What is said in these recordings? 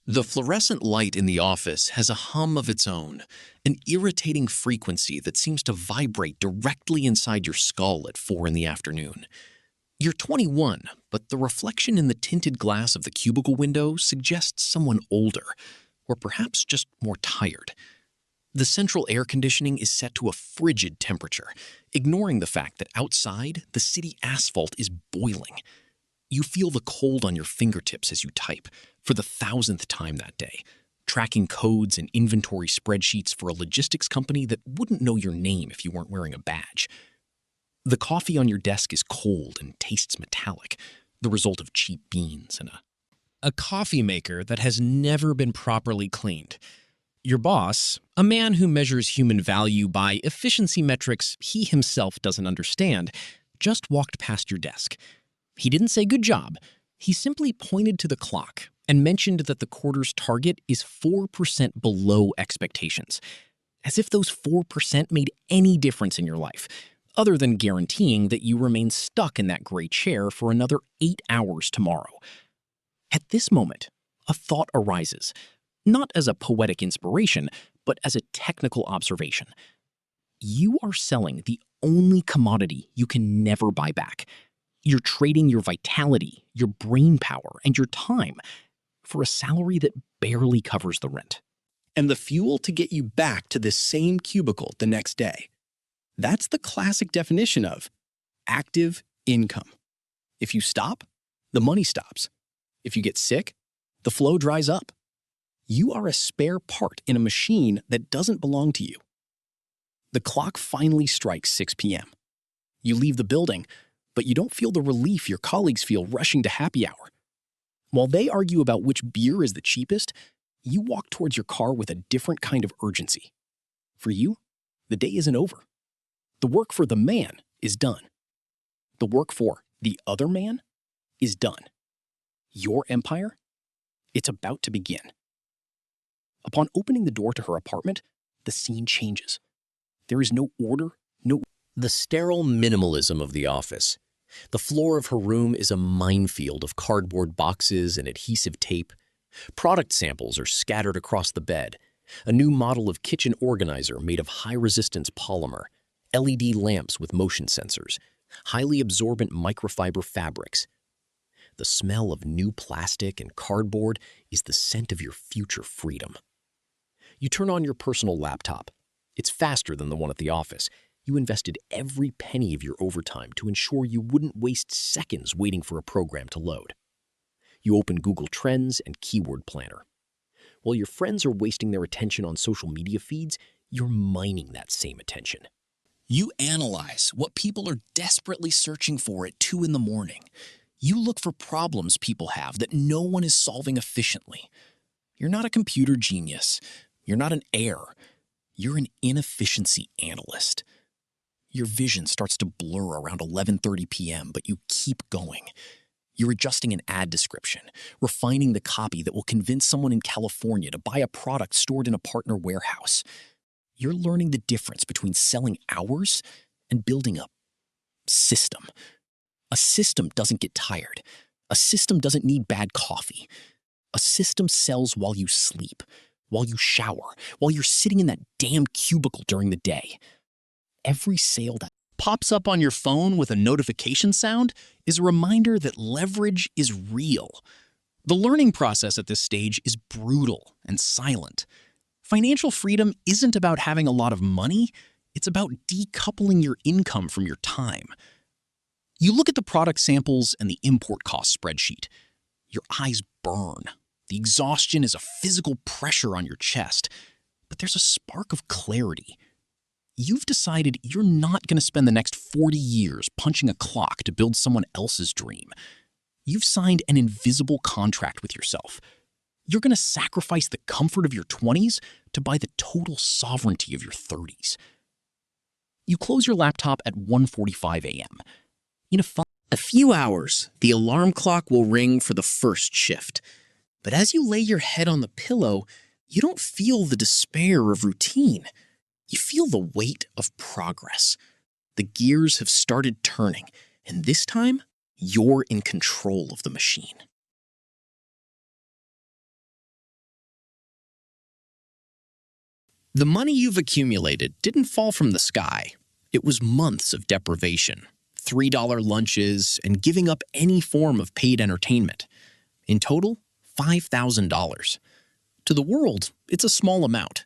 The fluorescent light in the office has a hum of its own, an irritating frequency that seems to vibrate directly inside your skull at 4 in the afternoon. You're 21, but the reflection in the tinted glass of the cubicle window suggests someone older, or perhaps just more tired. The central air conditioning is set to a frigid temperature, ignoring the fact that outside, the city asphalt is boiling. You feel the cold on your fingertips as you type, for the 1,000th time that day, tracking codes and inventory spreadsheets for a logistics company that wouldn't know your name if you weren't wearing a badge. The coffee on your desk is cold and tastes metallic, the result of cheap beans and a coffee maker that has never been properly cleaned. Your boss, a man who measures human value by efficiency metrics he himself doesn't understand, just walked past your desk. He didn't say good job. He simply pointed to the clock and mentioned that the quarter's target is 4% below expectations, as if those 4% made any difference in your life, other than guaranteeing that you remain stuck in that gray chair for another 8 hours tomorrow. At this moment, a thought arises, not as a poetic inspiration, but as a technical observation. You are selling the only commodity you can never buy back. You're trading your vitality, your brain power, and your time for a salary that barely covers the rent. And the fuel to get you back to this same cubicle the next day. That's the classic definition of active income. If you stop, the money stops. If you get sick, the flow dries up. You are a spare part in a machine that doesn't belong to you. The clock finally strikes 6 p.m. You leave the building, but you don't feel the relief your colleagues feel rushing to happy hour. While they argue about which beer is the cheapest, you walk towards your car with a different kind of urgency. For you, the day isn't over. The work for the man is done. The work for the other man is done. Your empire, it's about to begin. Upon opening the door to her apartment, the scene changes. There is no order, The sterile minimalism of the office. The floor of her room is a minefield of cardboard boxes and adhesive tape. Product samples are scattered across the bed. A new model of kitchen organizer made of high-resistance polymer, LED lamps with motion sensors, highly absorbent microfiber fabrics. The smell of new plastic and cardboard is the scent of your future freedom. You turn on your personal laptop. It's faster than the one at the office. You invested every penny of your overtime to ensure you wouldn't waste seconds waiting for a program to load. You open Google Trends and Keyword Planner. While your friends are wasting their attention on social media feeds, you're mining that same attention. You analyze what people are desperately searching for at 2 in the morning. You look for problems people have that no one is solving efficiently. You're not a computer genius. You're not an heir. You're an inefficiency analyst. Your vision starts to blur around 11:30 p.m., but you keep going. You're adjusting an ad description, refining the copy that will convince someone in California to buy a product stored in a partner warehouse. You're learning the difference between selling hours and building a system. A system doesn't get tired. A system doesn't need bad coffee. A system sells while you sleep, while you shower, while you're sitting in that damn cubicle during the day. Every sale that pops up on your phone with a notification sound is a reminder that leverage is real. The learning process at this stage is brutal and silent. Financial freedom isn't about having a lot of money. It's about decoupling your income from your time. You look at the product samples and the import cost spreadsheet. Your eyes burn. The exhaustion is a physical pressure on your chest. But there's a spark of clarity. You've decided you're not going to spend the next 40 years punching a clock to build someone else's dream. You've signed an invisible contract with yourself. You're going to sacrifice the comfort of your 20s to buy the total sovereignty of your 30s. You close your laptop at 1:45 a.m. In a few hours, the alarm clock will ring for the first shift. But as you lay your head on the pillow, you don't feel the despair of routine. You feel the weight of progress. The gears have started turning, and this time, you're in control of the machine. The money you've accumulated didn't fall from the sky. It was months of deprivation, $3 lunches, and giving up any form of paid entertainment. In total, $5,000. To the world, it's a small amount.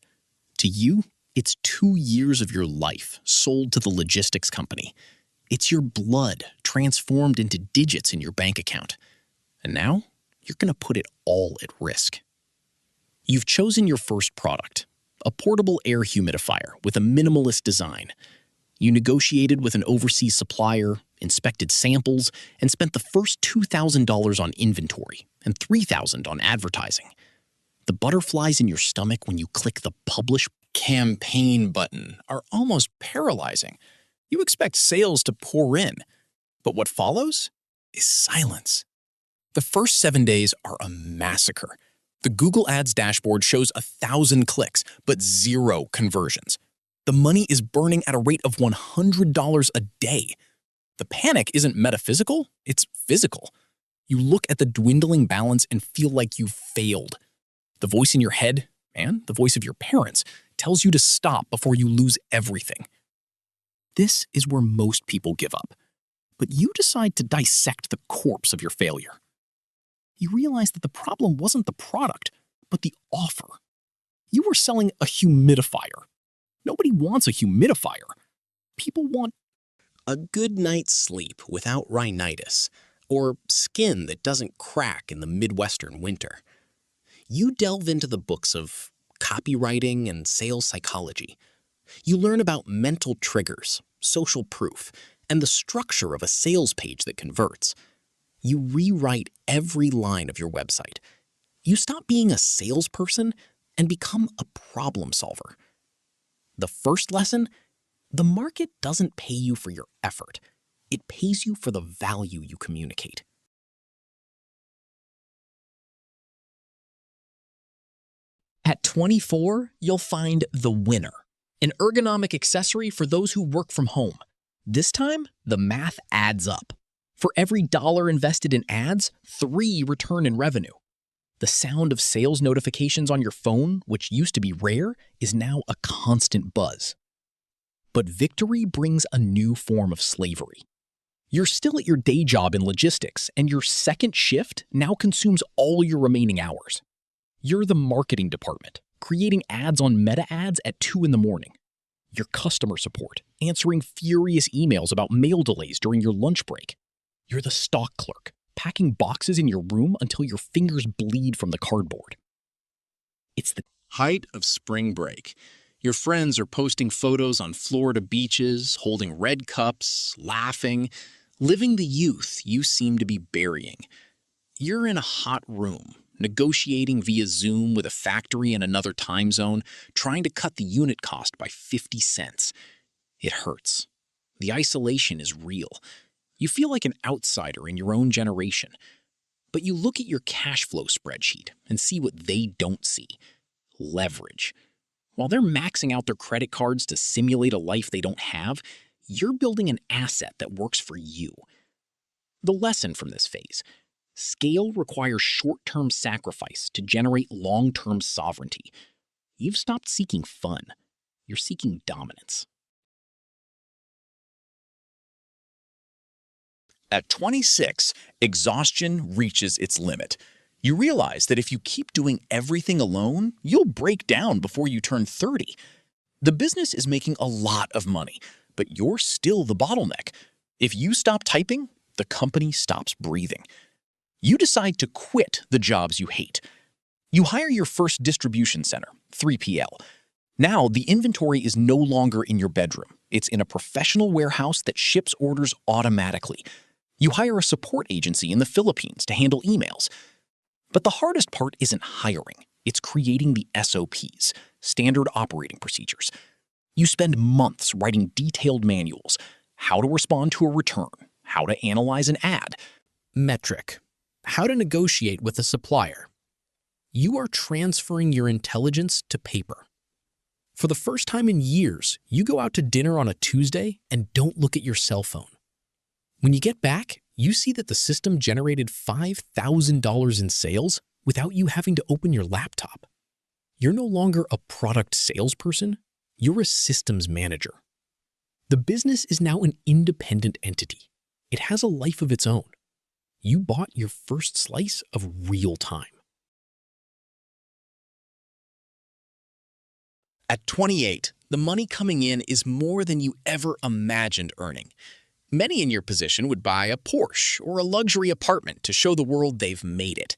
To you, it's 2 years of your life sold to the logistics company. It's your blood transformed into digits in your bank account. And now, you're going to put it all at risk. You've chosen your first product, a portable air humidifier with a minimalist design. You negotiated with an overseas supplier, inspected samples, and spent the first $2,000 on inventory and $3,000 on advertising. The butterflies in your stomach when you click the Publish Campaign button are almost paralyzing. You expect sales to pour in, but what follows is silence. The first 7 days are a massacre. The Google Ads dashboard shows 1,000 clicks, but 0 conversions. The money is burning at a rate of $100 a day. The panic isn't metaphysical, it's physical. You look at the dwindling balance and feel like you've failed. The voice in your head, and the voice of your parents, tells you to stop before you lose everything. This is where most people give up. But you decide to dissect the corpse of your failure. You realize that the problem wasn't the product, but the offer. You were selling a humidifier. Nobody wants a humidifier. People want a good night's sleep without rhinitis, or skin that doesn't crack in the Midwestern winter. You delve into the books of copywriting and sales psychology. You learn about mental triggers, social proof, and the structure of a sales page that converts. You rewrite every line of your website. You stop being a salesperson and become a problem solver. The first lesson: the market doesn't pay you for your effort. It pays you for the value you communicate. At 24, you'll find the winner, an ergonomic accessory for those who work from home. This time, the math adds up. For every dollar invested in ads, 3 return in revenue. The sound of sales notifications on your phone, which used to be rare, is now a constant buzz. But victory brings a new form of slavery. You're still at your day job in logistics, and your second shift now consumes all your remaining hours. You're the marketing department, creating ads on Meta ads at 2 in the morning. Your customer support, answering furious emails about mail delays during your lunch break. You're the stock clerk, packing boxes in your room until your fingers bleed from the cardboard. It's the Height of spring break. Your friends are posting photos on Florida beaches, holding red cups, laughing, living the youth you seem to be burying. You're in a hot room, negotiating via Zoom with a factory in another time zone, trying to cut the unit cost by 50 cents. It hurts. The isolation is real. You feel like an outsider in your own generation. But you look at your cash flow spreadsheet and see what they don't see: leverage. While they're maxing out their credit cards to simulate a life they don't have, you're building an asset that works for you. The lesson from this phase: scale requires short-term sacrifice to generate long-term sovereignty. You've stopped seeking fun. You're seeking dominance. At 26, exhaustion reaches its limit. You realize that if you keep doing everything alone, you'll break down before you turn 30. The business is making a lot of money, but you're still the bottleneck. If you stop typing, the company stops breathing. You decide to quit the jobs you hate. You hire your first distribution center, 3PL. Now, the inventory is no longer in your bedroom. It's in a professional warehouse that ships orders automatically. You hire a support agency in the Philippines to handle emails. But the hardest part isn't hiring. It's creating the SOPs, standard operating procedures. You spend months writing detailed manuals: how to respond to a return, how to analyze an ad. Metric: how to negotiate with a supplier. You are transferring your intelligence to paper. For the first time in years, you go out to dinner on a Tuesday and don't look at your cell phone. When you get back, you see that the system generated $5,000 in sales without you having to open your laptop. You're no longer a product salesperson, you're a systems manager. The business is now an independent entity. It has a life of its own. You bought your first slice of real time. At 28, the money coming in is more than you ever imagined earning. Many in your position would buy a Porsche or a luxury apartment to show the world they've made it.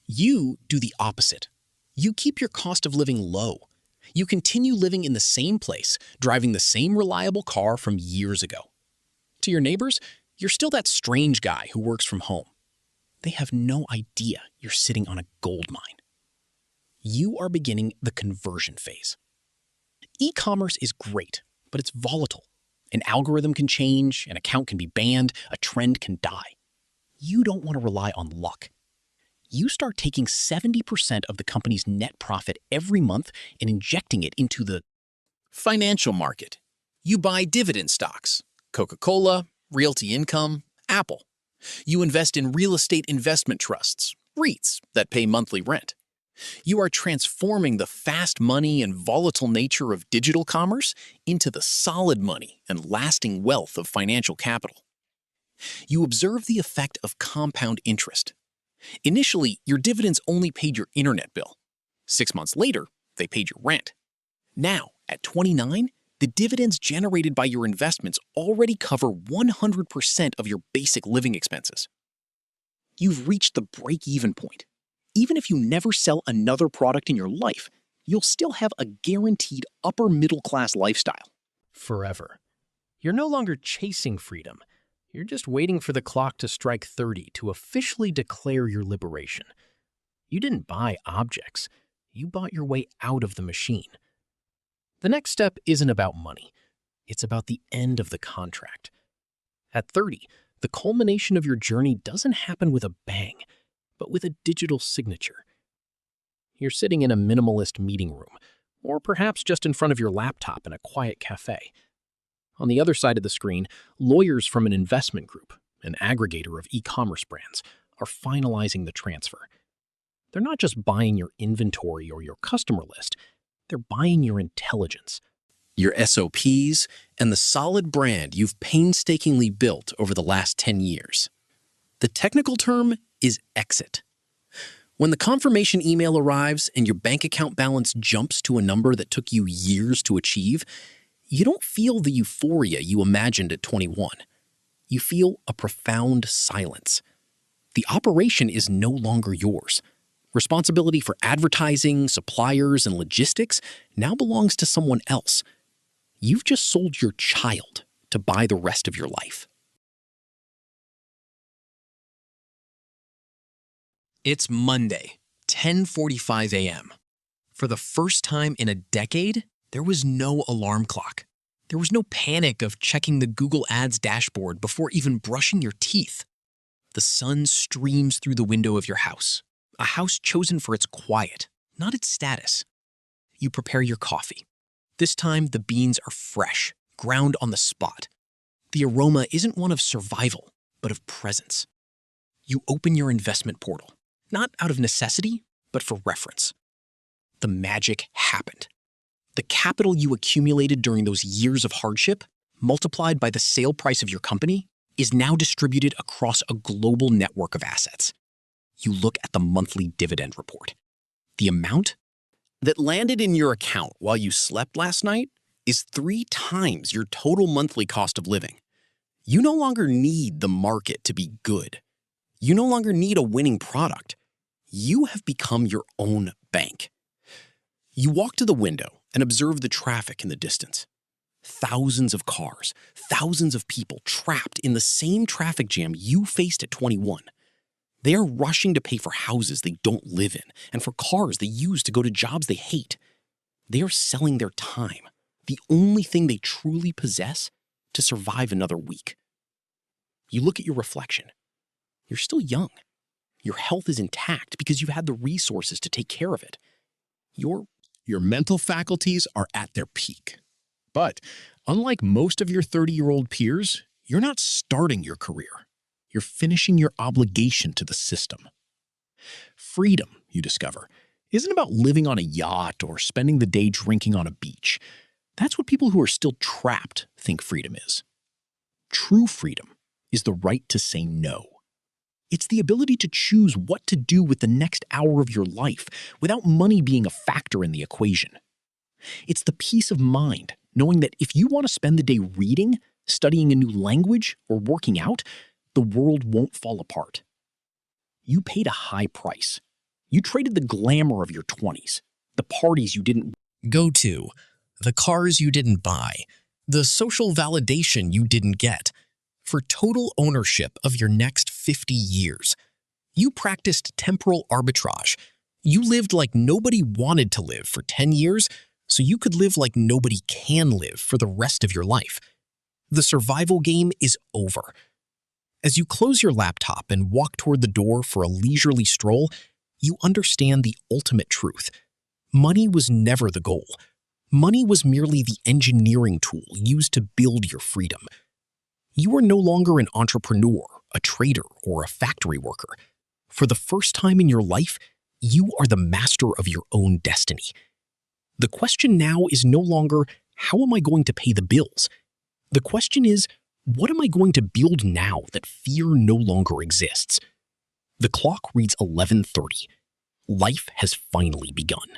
You do the opposite. You keep your cost of living low. You continue living in the same place, driving the same reliable car from years ago. To your neighbors, you're still that strange guy who works from home. They have no idea you're sitting on a gold mine. You are beginning the conversion phase. E-commerce is great, but it's volatile. An algorithm can change, an account can be banned, a trend can die. You don't want to rely on luck. You start taking 70% of the company's net profit every month and injecting it into the financial market. You buy dividend stocks, Coca-Cola, Realty Income, Apple. You invest in real estate investment trusts, REITs, that pay monthly rent. You are transforming the fast money and volatile nature of digital commerce into the solid money and lasting wealth of financial capital. You observe the effect of compound interest. Initially, your dividends only paid your internet bill. 6 months later, they paid your rent. Now, at 29, the dividends generated by your investments already cover 100% of your basic living expenses. You've reached the break-even point. Even if you never sell another product in your life, you'll still have a guaranteed upper middle-class lifestyle. Forever. You're no longer chasing freedom. You're just waiting for the clock to strike 30 to officially declare your liberation. You didn't buy objects. You bought your way out of the machine. The next step isn't about money. It's about the end of the contract. At 30, the culmination of your journey doesn't happen with a bang, but with a digital signature. You're sitting in a minimalist meeting room, or perhaps just in front of your laptop in a quiet cafe. On the other side of the screen, lawyers from an investment group, an aggregator of e-commerce brands, are finalizing the transfer. They're not just buying your inventory or your customer list, they're buying your intelligence. Your SOPs, and the solid brand you've painstakingly built over the last 10 years. The technical term is exit. When the confirmation email arrives and your bank account balance jumps to a number that took you years to achieve, you don't feel the euphoria you imagined at 21. You feel a profound silence. The operation is no longer yours. Responsibility for advertising, suppliers, and logistics now belongs to someone else. You've just sold your child to buy the rest of your life. It's Monday, 10:45 a.m. For the first time in a decade, there was no alarm clock. There was no panic of checking the Google Ads dashboard before even brushing your teeth. The sun streams through the window of your house, a house chosen for its quiet, not its status. You prepare your coffee. This time, the beans are fresh, ground on the spot. The aroma isn't one of survival, but of presence. You open your investment portal, not out of necessity, but for reference. The magic happened. The capital you accumulated during those years of hardship, multiplied by the sale price of your company, is now distributed across a global network of assets. You look at the monthly dividend report. The amount that landed in your account while you slept last night is 3 times your total monthly cost of living. You no longer need the market to be good. You no longer need a winning product. You have become your own bank. You walk to the window and observe the traffic in the distance. Thousands of cars, thousands of people trapped in the same traffic jam you faced at 21. They are rushing to pay for houses they don't live in and for cars they use to go to jobs they hate. They are selling their time, the only thing they truly possess, to survive another week. You look at your reflection. You're still young. Your health is intact because you've had the resources to take care of it. Your mental faculties are at their peak. But unlike most of your 30-year-old peers, you're not starting your career. You're finishing your obligation to the system. Freedom, you discover, isn't about living on a yacht or spending the day drinking on a beach. That's what people who are still trapped think freedom is. True freedom is the right to say no. It's the ability to choose what to do with the next hour of your life without money being a factor in the equation. It's the peace of mind knowing that if you want to spend the day reading, studying a new language, or working out, the world won't fall apart. You paid a high price. You traded the glamour of your 20s, the parties you didn't go to, the cars you didn't buy, the social validation you didn't get, for total ownership of your next 50 years. You practiced temporal arbitrage. You lived like nobody wanted to live for 10 years, so you could live like nobody can live for the rest of your life. The survival game is over. As you close your laptop and walk toward the door for a leisurely stroll, you understand the ultimate truth. Money was never the goal. Money was merely the engineering tool used to build your freedom. You are no longer an entrepreneur, a trader, or a factory worker. For the first time in your life, you are the master of your own destiny. The question now is no longer, how am I going to pay the bills? The question is, what am I going to build now that fear no longer exists? The clock reads 11:30. Life has finally begun.